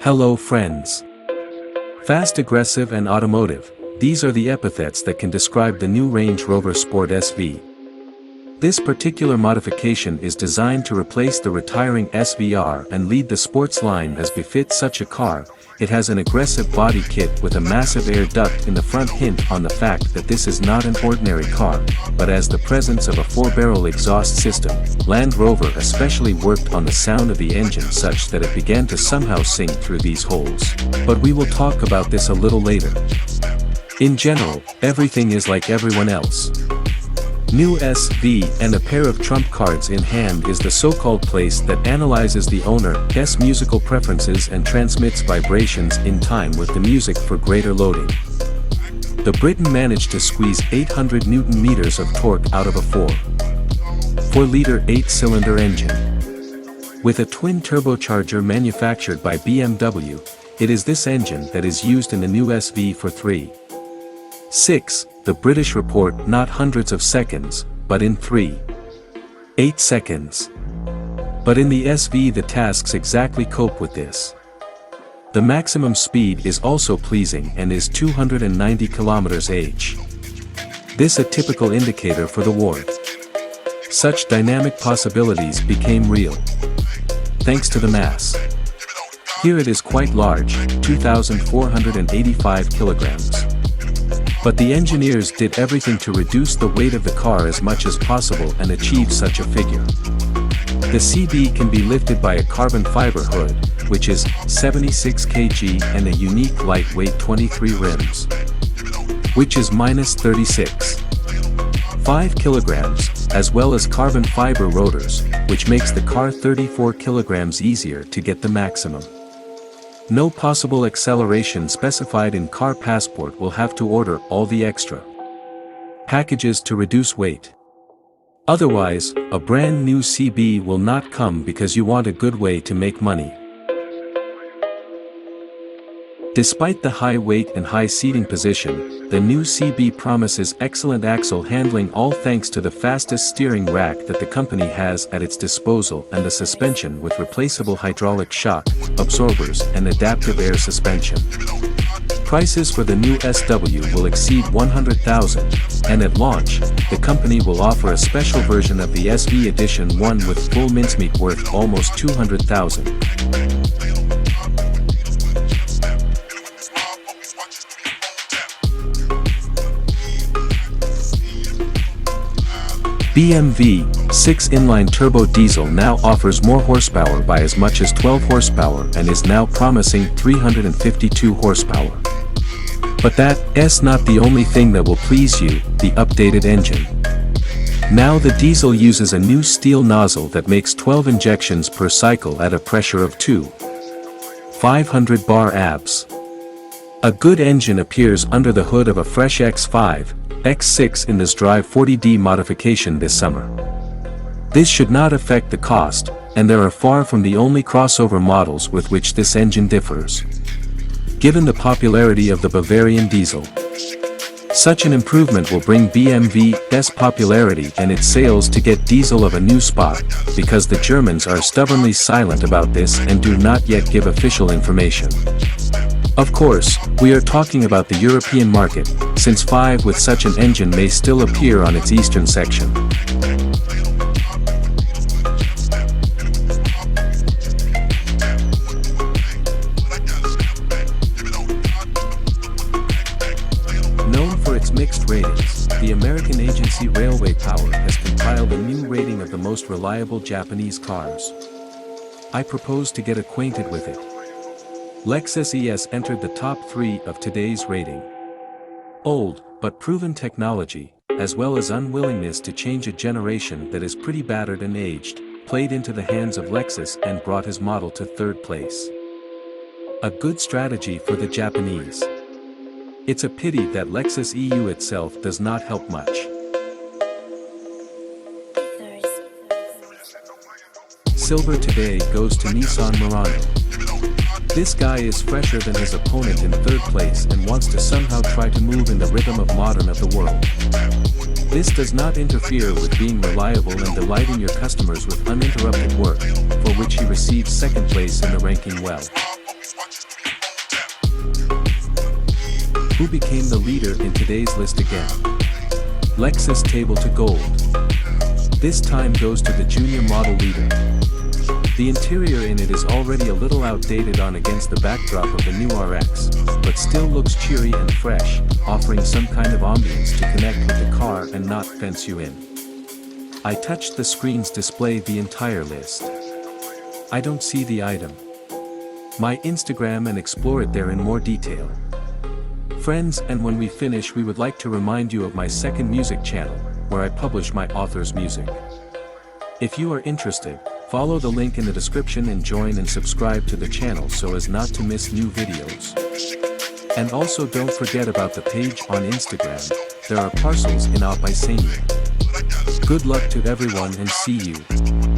Hello friends. Fast, aggressive and automotive, these are the epithets that can describe the new Range Rover Sport SV. This particular modification is designed to replace the retiring SVR and lead the sports line as befits such a car. It has an aggressive body kit with a massive air duct in the front, hint on the fact that this is not an ordinary car, but has the presence of a 4-barrel exhaust system. Land Rover especially worked on the sound of the engine such that it began to somehow sing through these holes. But we will talk about this a little later. In general, everything is like everyone else. New SV and a pair of trump cards in hand is the so-called place that analyzes the owner's musical preferences and transmits vibrations in time with the music for greater loading. The Briton managed to squeeze 800 Newton meters of torque out of a 4-liter 8-cylinder engine. With a twin turbocharger manufactured by BMW, it is this engine that is used in the new SV for 3.6, the British report, not hundreds of seconds, but in 3.8 seconds. But in the SV the tasks exactly cope with this. The maximum speed is also pleasing and is 290 km/h. This a typical indicator for the ward. Such dynamic possibilities became real, thanks to the mass. Here it is quite large, 2,485 kilograms. But the engineers did everything to reduce the weight of the car as much as possible and achieve such a figure. The CB can be lifted by a carbon fiber hood, which is 76 kg, and a unique lightweight 23 rims, which is -36.5 kilograms, as well as carbon fiber rotors, which makes the car 34 kilograms easier to get the maximum. No possible acceleration specified in car passport will have to order all the extra packages to reduce weight. Otherwise, a brand new CB will not come because you want a good way to make money. Despite the high weight and high seating position, the new CB promises excellent axle handling, all thanks to the fastest steering rack that the company has at its disposal and the suspension with replaceable hydraulic shock absorbers and adaptive air suspension. Prices for the new SW will exceed 100,000, and at launch, the company will offer a special version of the SV Edition 1 with full mincemeat worth almost 200,000. BMW 6 inline turbo diesel now offers more horsepower by as much as 12 horsepower and is now promising 352 horsepower. But that's not the only thing that will please you, the updated engine. Now the diesel uses a new steel nozzle that makes 12 injections per cycle at a pressure of 500 bar abs. A good engine appears under the hood of a fresh X5, X6 in this Drive 40D modification this summer. This should not affect the cost, and there are far from the only crossover models with which this engine differs. Given the popularity of the Bavarian diesel, such an improvement will bring BMW's popularity and its sales to get diesel of a new spot, because the Germans are stubbornly silent about this and do not yet give official information. Of course, we are talking about the European market, since 5 with such an engine may still appear on its eastern section. Known for its mixed ratings, the American agency Railway Power has compiled a new rating of the most reliable Japanese cars. I propose to get acquainted with it. Lexus ES entered the top 3 of today's rating. Old, but proven technology, as well as unwillingness to change a generation that is pretty battered and aged, played into the hands of Lexus and brought his model to 3rd place. A good strategy for the Japanese. It's a pity that Lexus EU itself does not help much. Silver today goes to Nissan Murano. This guy is fresher than his opponent in 3rd place and wants to somehow try to move in the rhythm of modern of the world. This does not interfere with being reliable and delighting your customers with uninterrupted work, for which he receives 2nd place in the ranking well. Who became the leader in today's list again? Lexus Table to Gold. This time goes to the junior model leader. The interior in it is already a little outdated on against the backdrop of the new RX, but still looks cheery and fresh, offering some kind of ambience to connect with the car and not fence you in. I touched the screens display the entire list. I don't see the item. My Instagram and explore it there in more detail. Friends, and when we finish we would like to remind you of my second music channel, where I publish my author's music. If you are interested, follow the link in the description and join and subscribe to the channel so as not to miss new videos. And also don't forget about the page on Instagram, there are parcels in Albania. Good luck to everyone and see you.